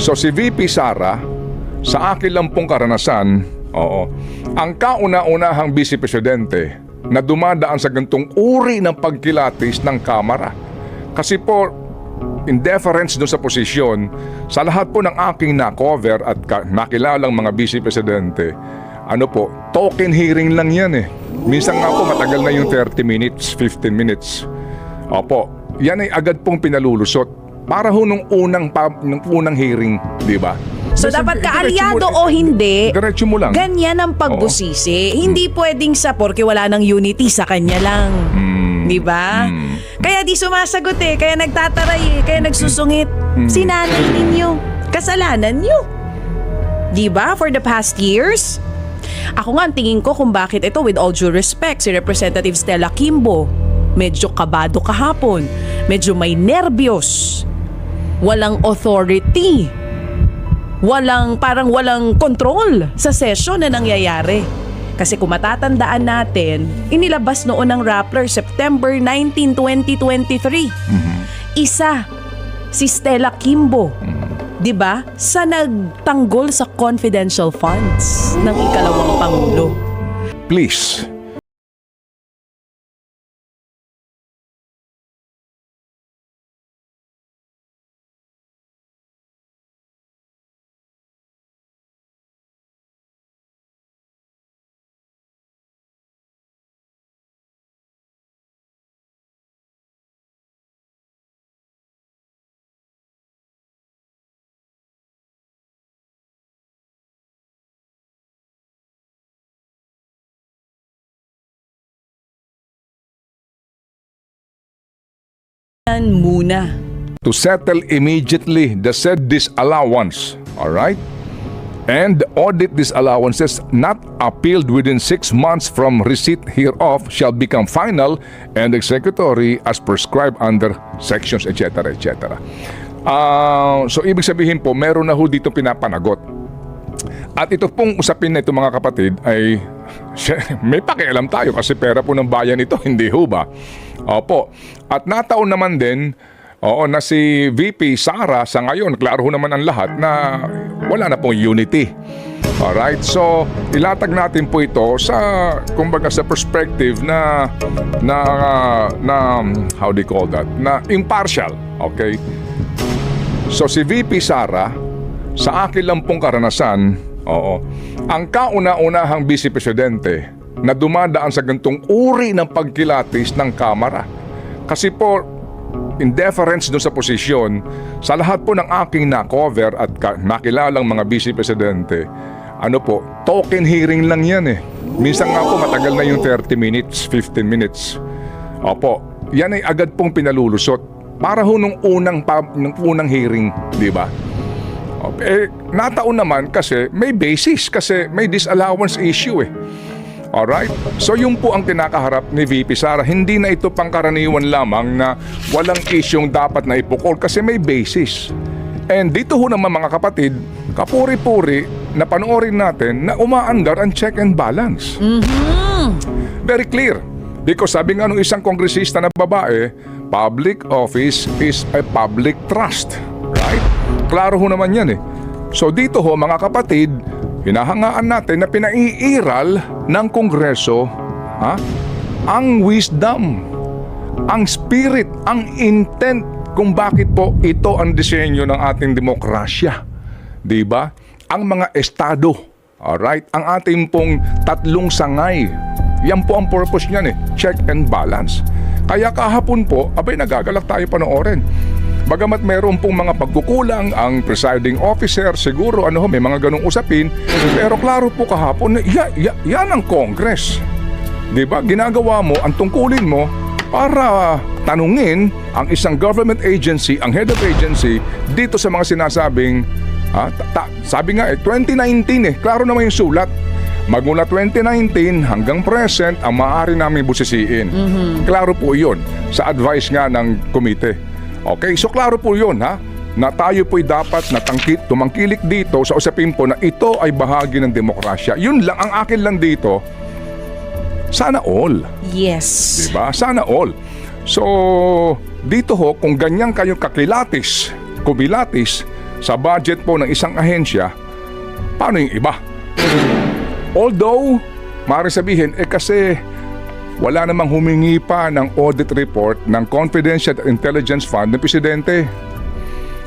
So si VP Sara, sa akin lang pong karanasan, ang kauna-unahang Vice Presidente na dumadaan sa gantong uri ng pagkilatis ng Kamara. Kasi po, in deference doon sa posisyon, sa lahat po ng aking na-cover at nakilalang mga Vice Presidente, token hearing lang yan eh. Minsan nga po matagal na yung 30 minutes, 15 minutes. Opo, yan ay agad pong pinalulusot. Para ho nung unang hearing, di ba? So dapat kaalyado o hindi, diretso mo lang. Ganyan ang pagbusisi. Hindi pwedeng sa porke wala ng unity sa kanya lang. Di ba? Kaya di sumasagot eh, kaya nagtataray eh, kaya nagsusungit. Sinanay ninyo, kasalanan nyo. Di ba? For the past years. Ako nga ang tingin ko kung bakit ito, with all due respect, si Representative Stella Kimbo, medyo kabado kahapon, medyo may nervyos, walang authority, parang walang control sa session na nangyayari. Kasi kung matatandaan natin, inilabas noon ng Rappler September 19, 2023. Isa, si Stella Kimbo, 'di ba? Sa nagtanggol sa confidential funds ng ikalawang Pangulo. Please. Muna. To settle immediately the said disallowance, all right? And audit disallowances not appealed within 6 months from receipt hereof shall become final and executory as prescribed under sections, etc., etc. So ibig sabihin po, meron na ho dito pinapanagot. At ito pong usapin na ito mga kapatid ay may pakialam tayo kasi pera po ng bayan ito, hindi ho ba? Opo. At nataon naman din na si VP Sara sa ngayon, klaro ho naman ang lahat na wala na pong unity. Alright, so ilatag natin po ito sa, kumbaga sa perspective na how do you call that? Na impartial, okay? So si VP Sara, sa akin lang pong karanasan, ang kauna-unahang Vice Presidente na dumadaan sa gantong uri ng pagkilatis ng Kamara. Kasi po, in deference doon sa posisyon, sa lahat po ng aking na-cover at nakilalang mga Vice Presidente, token hearing lang yan eh. Minsan nga po matagal na yung 30 minutes, 15 minutes. Opo, yan ay agad pong pinalulusot. Para ho nung unang hearing, di ba? Nataon naman kasi may basis, kasi may disallowance issue eh. Alright? So yun po ang kinakaharap ni VP Sara. Hindi na ito pangkaraniwan lamang na walang isyong dapat na ipukol kasi may basis. And dito ho naman mga kapatid, kapuri-puri na panoorin natin na umaandar ang check and balance. Very clear. Because sabi nga nung isang kongresista na babae, public office is a public trust. Right? Klaro ho naman yan eh. So dito ho mga kapatid, hinahangaan natin na pinaiiral ng Kongreso ang wisdom, ang spirit, ang intent kung bakit po ito ang disenyo ng ating demokrasya. Diba? Ang mga estado, alright? Ang ating pong tatlong sangay, yan po ang purpose niyan eh, check and balance. Kaya kahapon po, nagagalak tayo panoorin. Bagamat meron pong mga pagkukulang ang presiding officer, siguro may mga ganong usapin, pero klaro po kahapon na yan ang Congress. Diba? Ginagawa mo, ang tungkulin mo para tanungin ang isang government agency, ang head of agency, dito sa mga sinasabing, sabi nga 2019 klaro naman yung sulat. Magmula 2019 hanggang present, ang maaari namin busisiin. Klaro po yun sa advice nga ng komite. Okay, so klaro po yun na tayo po'y dapat tumangkilik dito sa usapin po na ito ay bahagi ng demokrasya. Yun lang, ang akin lang dito, sana all. Yes. Diba? Sana all. So, dito ho, kung ganyan kayo kumilatis, sa budget po ng isang ahensya, paano yung iba? Although, maaari sabihin, kasi wala namang humingi pa ng audit report ng Confidential Intelligence Fund ng Presidente.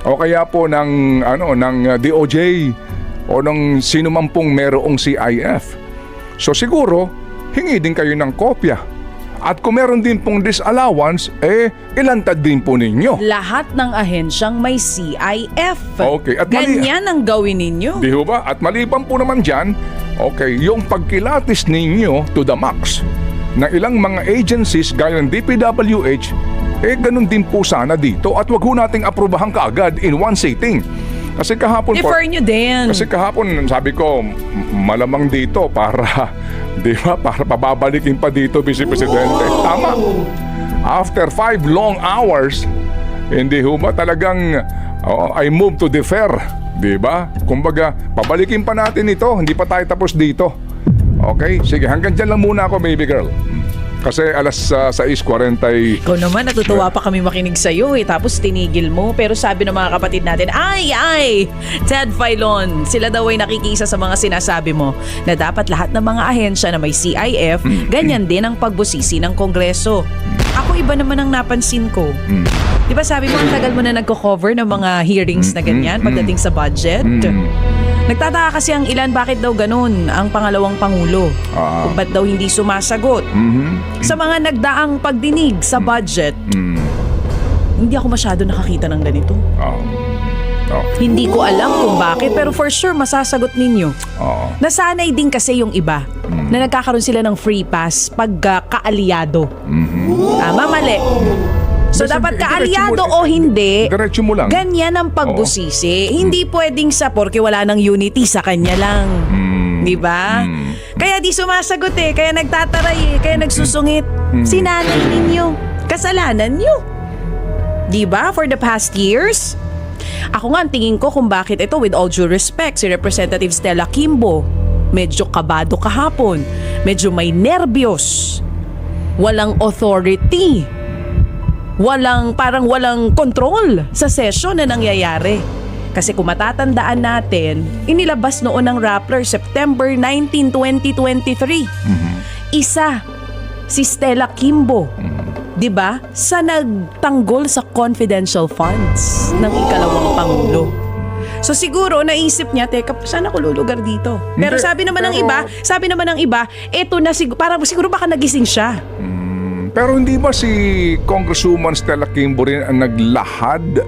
O kaya po ng DOJ o ng sino man pong merong CIF. So siguro, hingi din kayo ng kopya. At kung meron din pong disallowance, ilantad din po ninyo. Lahat ng ahensyang may CIF. Okay, at Ganyan ang gawin ninyo. Di ho ba? At maliban po naman dyan, yung pagkilatis ninyo to the max ng ilang mga agencies gaya ng DPWH, ganun din po sana dito at wag ho nating aprubahan kaagad in one sitting. Kasi kahapon Defer nyo din. Kasi kahapon sabi ko malamang dito para di ba para pababalikin pa dito Vice Presidente. Tama. After 5 long hours, hindi ho ba talagang I move to defer, di ba? Kumbaga, pabalikin pa natin ito, hindi pa tayo tapos dito. Okay? Sige, hanggang dyan lang muna ako, baby girl. Kasi alas 6:40. Ikaw naman, natutuwa pa kami makinig sa'yo tapos tinigil mo. Pero sabi ng mga kapatid natin, ay, Ted Filon, sila daw ay nakikiisa sa mga sinasabi mo na dapat lahat ng mga ahensya na may CIF, ganyan din ang pagbusisi ng Kongreso. Ako iba naman ang napansin ko. Di ba sabi mo, ang tagal mo na nagko-cover ng mga hearings na ganyan pagdating sa budget? Nagtataka kasi ang ilan bakit daw ganun ang pangalawang pangulo. Kung ba't daw hindi sumasagot. Sa mga nagdaang pagdinig sa budget, hindi ako masyado nakakita ng ganito. Hindi ko alam kung bakit pero for sure masasagot ninyo. Nasanay din kasi yung iba na nagkakaroon sila ng free pass pag kaalyado. Tama, mali. So dapat kaalyado o hindi, Diretso mo lang. ganyan ang pagbusisi. Hindi pwedeng sa porke wala ng unity sa kanya lang. Di ba? Kaya di sumasagot kaya nagtataray kaya nagsusungit. Sinanay ninyo. Kasalanan nyo. Di ba? For the past years. Ako nga ang tingin ko kung bakit ito, with all due respect, si Representative Stella Kimbo, medyo kabado kahapon. Medyo may nervyos. Walang authority. Parang walang control sa session na nangyayari. Kasi kung matatandaan natin, inilabas noon ng Rappler September 19, 2023. Isa, si Stella Kimbo. 'Di ba? Sa nagtanggol sa confidential funds ng ikalawang pangulo. So siguro naisip niya, teka, saan ako lulugar dito? Pero sabi naman ng iba, eto na parang siguro baka nagising siya. Pero hindi ba si Congresswoman Stella Kimbo rin ang naglahad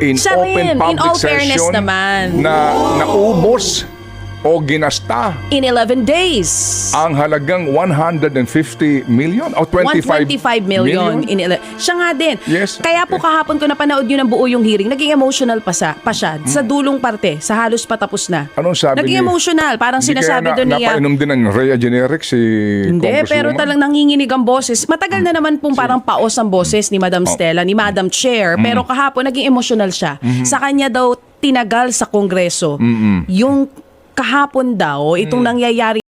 in Siya open rin, public in all fairness session naman. na naubos o ginasta In 11 days. ang halagang 150 million o 25 125 million. Siya nga din. Yes. Kaya po kahapon ko napanood yun ng buo yung hearing, naging emotional pa siya. Sa dulong parte, sa halos patapos na. Anong sabi Naging emotional. Parang Hindi sinasabi kaya doon niya. napainom din ng Rhea Generic si Hindi, Congresswoman? pero talagang nanginginig ang boses. Matagal na naman pong parang paos ang boses ni Madam Stella, ni Madam Chair. Pero kahapon, naging emotional siya. Sa kanya daw, tinagal sa Kongreso. Yung kahapon daw, itong nangyayari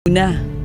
na.